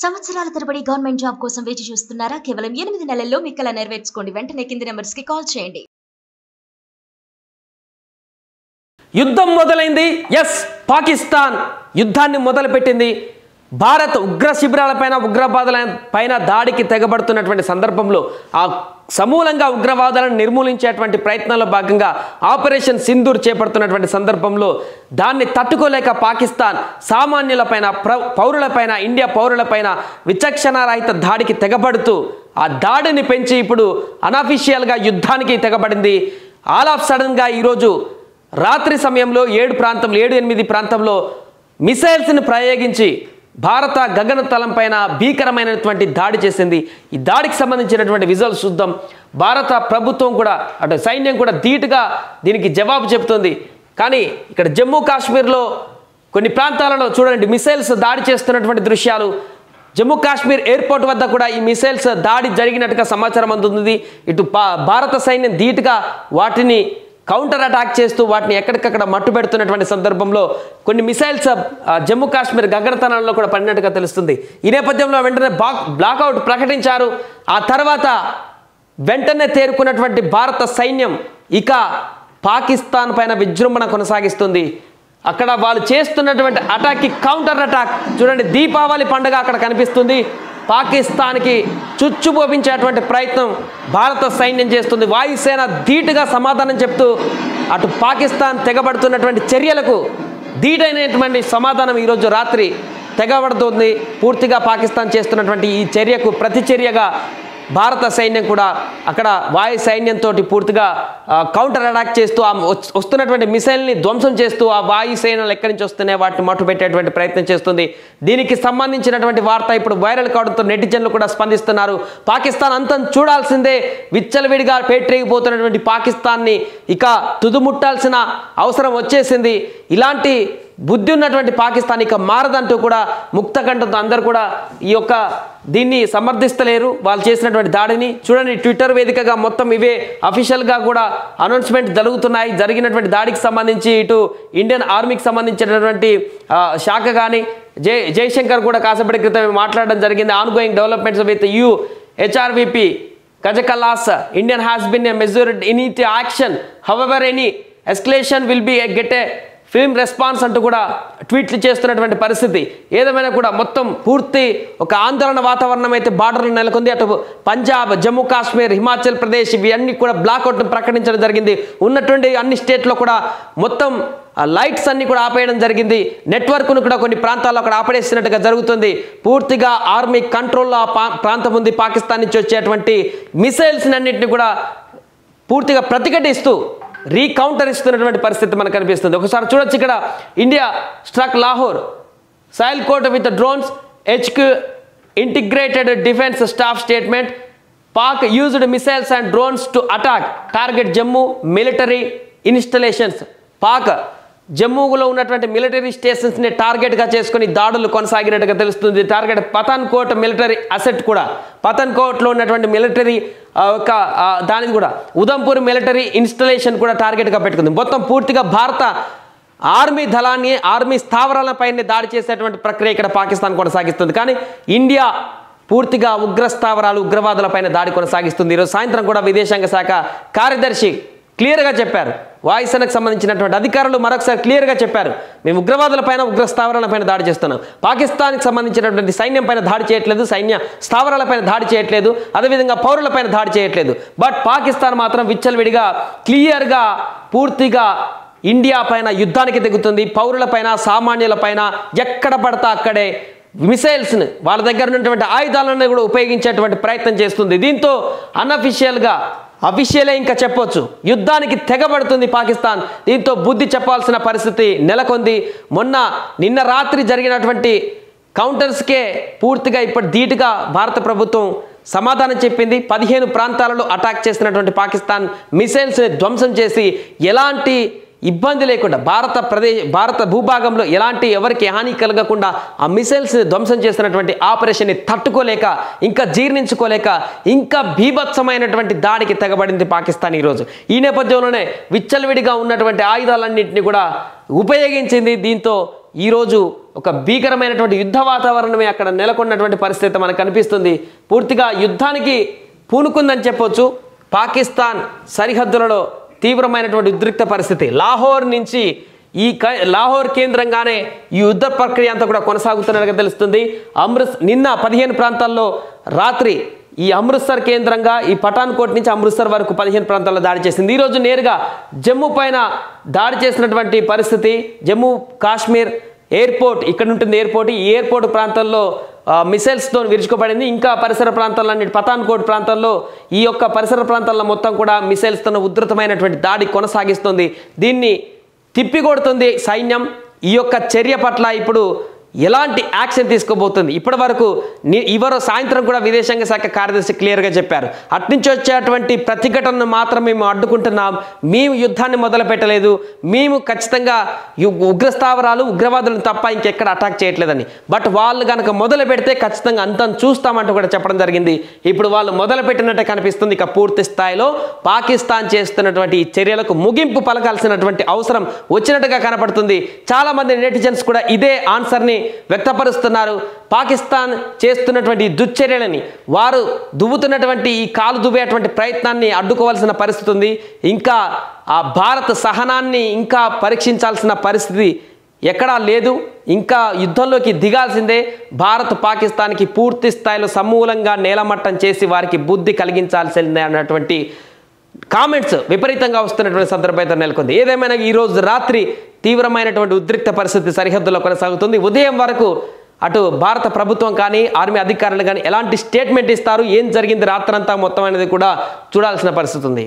సంవత్సరాల తరబడి government job కోసం వేచి చూస్తున్నారా? కేవలం 8 నెలల్లో మీ కల నెరవేర్చుకోండి. వెంటనే కింది నెంబర్స్ కి కాల్ చేయండి. యుద్ధం మొదలైంది. ఎస్, పాకిస్తాన్ యుద్ధాన్ని మొదలుపెట్టింది. భారత్ ఉగ్ర శిబిరాలపైన ఉగ్రవాదుల పైన దాడికి తెగబడుతున్నటువంటి సందర్భంలో ఆ సమూలంగా ఉగ్రవాదాలను నిర్మూలించేటువంటి ప్రయత్నాల్లో భాగంగా ఆపరేషన్ సింధూర్ చేపడుతున్నటువంటి సందర్భంలో దాన్ని తట్టుకోలేక పాకిస్తాన్ సామాన్యులపైన పౌరులపైన ఇండియా పౌరులపైన విచక్షణారహిత దాడికి తెగబడుతూ ఆ దాడిని పెంచి ఇప్పుడు అనఫీషియల్గా యుద్ధానికి తెగబడింది. ఆల్ ఆఫ్ సడన్గా ఈరోజు రాత్రి సమయంలో 7-8 ప్రాంతంలో మిసైల్స్ని ప్రయోగించి భారత గగనతలం పైన భీకరమైనటువంటి దాడి చేసింది. ఈ దాడికి సంబంధించినటువంటి విజువల్స్ చూద్దాం. భారత ప్రభుత్వం కూడా అటు సైన్యం కూడా ధీటుగా దీనికి జవాబు చెబుతుంది. కానీ ఇక్కడ జమ్మూ కాశ్మీర్లో కొన్ని ప్రాంతాలలో చూడండి మిసైల్స్ దాడి చేస్తున్నటువంటి దృశ్యాలు. జమ్మూ కాశ్మీర్ ఎయిర్పోర్ట్ వద్ద కూడా ఈ మిసైల్స్ దాడి జరిగినట్టుగా సమాచారం అందుతుంది. ఇటు భారత సైన్యం ధీటుగా వాటిని కౌంటర్ అటాక్ చేస్తూ వాటిని ఎక్కడికక్కడ మట్టు పెడుతున్నటువంటి సందర్భంలో కొన్ని మిసైల్స్ జమ్మూ కాశ్మీర్ గగనతలంలో కూడా పడినట్టుగా తెలుస్తుంది. ఈ నేపథ్యంలో వెంటనే బ్లాక్అవుట్ ప్రకటించారు. ఆ తర్వాత వెంటనే తేరుకున్నటువంటి భారత సైన్యం ఇక పాకిస్తాన్ పైన విజృంభణ కొనసాగిస్తుంది. అక్కడ వాళ్ళు చేస్తున్నటువంటి అటాక్కి కౌంటర్ అటాక్ చూడండి. దీపావళి పండుగ అక్కడ కనిపిస్తుంది. పాకిస్తాన్కి చుచ్చుపోపించేటువంటి ప్రయత్నం భారత సైన్యం చేస్తుంది. వాయుసేన ధీటుగా సమాధానం చెప్తూ అటు పాకిస్తాన్ తెగబడుతున్నటువంటి చర్యలకు ధీటైనటువంటి సమాధానం ఈరోజు రాత్రి తెగబడుతుంది. పూర్తిగా పాకిస్తాన్ చేస్తున్నటువంటి ఈ చర్యకు ప్రతిచర్యగా భారత సైన్యం కూడా అక్కడ వాయు సైన్యంతో పూర్తిగా కౌంటర్ అటాక్ చేస్తూ వస్తున్నటువంటి మిసైల్ని ధ్వంసం చేస్తూ ఆ వాయు సైన్యాలు ఎక్కడి నుంచి వస్తున్నాయి వాటిని మట్టు పెట్టేటువంటి ప్రయత్నం చేస్తుంది. దీనికి సంబంధించినటువంటి వార్త ఇప్పుడు వైరల్ కావడంతో నెటిజన్లు కూడా స్పందిస్తున్నారు. పాకిస్తాన్ అంతం చూడాల్సిందే. విచ్చలవిడిగా పేటరేగిపోతున్నటువంటి పాకిస్తాన్ని ఇక తుదుముట్టాల్సిన అవసరం వచ్చేసింది. ఇలాంటి బుద్ధి ఉన్నటువంటి పాకిస్తాన్ ఇక మారదంటూ కూడా ముక్తకంఠంతో అందరూ కూడా ఈ యొక్క దీన్ని సమర్థిస్తలేరు. వాళ్ళు చేసినటువంటి దాడిని చూడండి. ట్విట్టర్ వేదికగా మొత్తం ఇవే అఫీషియల్గా కూడా అనౌన్స్మెంట్ జరుగుతున్నాయి. జరిగినటువంటి దాడికి సంబంధించి ఇటు ఇండియన్ ఆర్మీకి సంబంధించినటువంటి శాఖ కానీ జయశంకర్ కూడా కాసేపటి క్రితం మాట్లాడడం జరిగింది. Ongoing developments with HRVP Kajakallas, Indian has been measured in its action. However, any escalation will be get a film response అంటూ కూడా ట్వీట్లు చేస్తున్నటువంటి పరిస్థితి. ఏదేమైనా కూడా మొత్తం పూర్తి ఒక ఆందోళన వాతావరణం అయితే బార్డర్లో నెలకొంది. అటు పంజాబ్, జమ్మూ కాశ్మీర్, హిమాచల్ ప్రదేశ్ ఇవన్నీ కూడా బ్లాక్అవుట్ ప్రకటించడం జరిగింది. ఉన్నటువంటి అన్ని స్టేట్లో కూడా మొత్తం లైట్స్ అన్ని కూడా ఆపేయడం జరిగింది. నెట్వర్క్ను కూడా కొన్ని ప్రాంతాల్లో అక్కడ ఆపేసినట్టుగా జరుగుతుంది. పూర్తిగా ఆర్మీ కంట్రోల్లో ఆ ప్రాంతం ఉంది. పాకిస్తాన్ నుంచి వచ్చేటువంటి మిసైల్స్ అన్నింటినీ కూడా పూర్తిగా ప్రతిఘటిస్తూ రీకౌంటర్ ఇస్తున్నటువంటి పరిస్థితి మనకు కనిపిస్తుంది. ఒకసారి చూడొచ్చు. ఇక్కడ India struck Lahore Sialkot with drones HQ integrated defence staff statement. Pak used missiles and drones to attack target Jammu military installations. Pak జమ్మూలో ఉన్నటువంటి మిలిటరీ స్టేషన్స్ని టార్గెట్గా చేసుకుని దాడులు కొనసాగినట్టుగా తెలుస్తుంది. టార్గెట్ పఠాన్కోట్ మిలిటరీ అసెట్ కూడా పఠాన్కోట్లో ఉన్నటువంటి మిలిటరీ ఒక దానిది కూడా ఉదంపూర్ మిలిటరీ ఇన్స్టలేషన్ కూడా టార్గెట్గా పెట్టుకుంది. మొత్తం పూర్తిగా భారత ఆర్మీ దళాన్ని ఆర్మీ స్థావరాలపైన దాడి చేసేటువంటి ప్రక్రియ ఇక్కడ పాకిస్తాన్ కొనసాగిస్తుంది. కానీ ఇండియా పూర్తిగా ఉగ్రస్థావరాలు ఉగ్రవాదులపైన దాడి కొనసాగిస్తుంది. ఈరోజు సాయంత్రం కూడా విదేశాంగ శాఖ కార్యదర్శి క్లియర్గా చెప్పారు. వాయుసేనకు సంబంధించినటువంటి అధికారులు మరొకసారి క్లియర్గా చెప్పారు, మేము ఉగ్రవాదులపైన ఉగ్రస్థావరాలపైన దాడి చేస్తున్నాం. పాకిస్తాన్కి సంబంధించినటువంటి సైన్యం పైన దాడి చేయట్లేదు, సైన్య స్థావరాలపైన దాడి చేయట్లేదు, అదేవిధంగా పౌరులపైన దాడి చేయట్లేదు. బట్ పాకిస్తాన్ మాత్రం విచ్చలవిడిగా క్లియర్గా పూర్తిగా ఇండియా పైన యుద్ధానికి దిగుతుంది. పౌరులపైన సామాన్యులపైన ఎక్కడ పడతా అక్కడే మిసైల్స్ని వాళ్ళ దగ్గర ఉన్నటువంటి ఆయుధాలను కూడా ఉపయోగించేటువంటి ప్రయత్నం చేస్తుంది. దీంతో అన్అఫీషియల్గా అఫీషియలే ఇంకా చెప్పొచ్చు యుద్ధానికి తెగబడుతుంది పాకిస్తాన్. దీంతో బుద్ధి చెప్పాల్సిన పరిస్థితి నెలకొంది. నిన్న రాత్రి జరిగినటువంటి కౌంటర్స్కే పూర్తిగా ఇప్పుడు ధీటుగా భారత ప్రభుత్వం సమాధానం చెప్పింది. 15 ప్రాంతాలలో అటాక్ చేసినటువంటి పాకిస్తాన్ మిసైల్స్ని ధ్వంసం చేసి ఎలాంటి ఇబ్బంది లేకుండా భారత భూభాగంలో ఎలాంటి ఎవరికి హాని కలగకుండా ఆ మిసైల్స్ని ధ్వంసం చేస్తున్నటువంటి ఆపరేషన్ని తట్టుకోలేక ఇంకా జీర్ణించుకోలేక ఇంకా బీభత్సమైనటువంటి దాడికి తెగబడింది పాకిస్తాన్ ఈరోజు. ఈ నేపథ్యంలోనే విచ్చలవిడిగా ఉన్నటువంటి ఆయుధాలన్నింటినీ కూడా ఉపయోగించింది. దీంతో ఈరోజు ఒక భీకరమైనటువంటి యుద్ధ వాతావరణమే అక్కడ నెలకొన్నటువంటి పరిస్థితి మనకు కనిపిస్తుంది. పూర్తిగా యుద్ధానికి పూనుకుందని చెప్పొచ్చు. పాకిస్తాన్ సరిహద్దులలో తీవ్రమైనటువంటి ఉద్రిక్త పరిస్థితి. లాహోర్ నుంచి లాహోర్ కేంద్రంగానే ఈ యుద్ధ ప్రక్రియ అంతా కూడా కొనసాగుతున్నట్టుగా తెలుస్తుంది. నిన్న 15 ప్రాంతాల్లో రాత్రి ఈ అమృత్సర్ కేంద్రంగా ఈ పఠాన్కోట్ నుంచి అమృత్సర్ వరకు 15 ప్రాంతాల్లో దాడి చేసింది. ఈరోజు నేరుగా జమ్మూ పైన దాడి చేసినటువంటి పరిస్థితి. జమ్మూ కాశ్మీర్ ఎయిర్పోర్ట్, ఇక్కడ ఉంటుంది ఎయిర్పోర్ట్, ఈ ఎయిర్పోర్ట్ ప్రాంతాల్లో మిసైల్స్తో విరుచుకోబడింది. ఇంకా పరిసర ప్రాంతాలన్నిటి పఠాన్కోట్ ప్రాంతాల్లో ఈ యొక్క పరిసర ప్రాంతాల్లో మొత్తం కూడా మిసైల్స్తో ఉధృతమైనటువంటి దాడి కొనసాగిస్తుంది. దీన్ని తిప్పికొడుతుంది సైన్యం. ఈ యొక్క చర్య పట్ల ఇప్పుడు ఎలాంటి యాక్షన్ తీసుకోబోతుంది? ఇప్పటి వరకు ఇవరో సాయంత్రం కూడా విదేశాంగ శాఖ కార్యదర్శి క్లియర్గా చెప్పారు, అట్నుంచి వచ్చేటువంటి ప్రతిఘటనను మాత్రం మేము అడ్డుకుంటున్నాం, మేము యుద్ధాన్ని మొదలు పెట్టలేదు, మేము ఖచ్చితంగా ఉగ్రస్థావరాలు ఉగ్రవాదులను తప్ప ఇంకెక్కడ అటాక్ చేయట్లేదని. బట్ వాళ్ళు కనుక మొదలు పెడితే ఖచ్చితంగా అంతం చూస్తామంటూ కూడా చెప్పడం జరిగింది. ఇప్పుడు వాళ్ళు మొదలు పెట్టినట్టే కనిపిస్తుంది. ఇక పూర్తి స్థాయిలో పాకిస్తాన్ చేస్తున్నటువంటి ఈ చర్యలకు ముగింపు పలకాల్సినటువంటి అవసరం వచ్చినట్టుగా కనపడుతుంది. చాలా మంది నెటిజన్స్ కూడా ఇదే ఆన్సర్ని వ్యక్తపరుస్తున్నారు. పాకిస్తాన్ చేస్తున్నటువంటి దుశ్చర్యలని, వారు దువ్వుతున్నటువంటి ఈ కాలు దువ్వేటువంటి ప్రయత్నాన్ని అడ్డుకోవాల్సిన పరిస్థితి ఉంది. ఇంకా ఆ భారత సహనాన్ని ఇంకా పరీక్షించాల్సిన పరిస్థితి ఎక్కడా లేదు. ఇంకా యుద్ధంలోకి దిగాల్సిందే. భారత్ పాకిస్తాన్కి పూర్తి స్థాయిలో సమూలంగా నేలమట్టం చేసి వారికి బుద్ధి కలిగించాల్సిందే అన్నటువంటి కామెంట్స్ విపరీతంగా వస్తున్నటువంటి సందర్భం అయితే నెలకొంది. ఏదేమైనా ఈరోజు రాత్రి తీవ్రమైనటువంటి ఉద్రిక్త పరిస్థితి సరిహద్దులో కొనసాగుతుంది. ఉదయం వరకు అటు భారత ప్రభుత్వం కానీ ఆర్మీ అధికారులు కానీ ఎలాంటి స్టేట్మెంట్ ఇస్తారు, ఏం జరిగింది రాత్రంతా మొత్తం అనేది కూడా చూడాల్సిన పరిస్థితి ఉంది.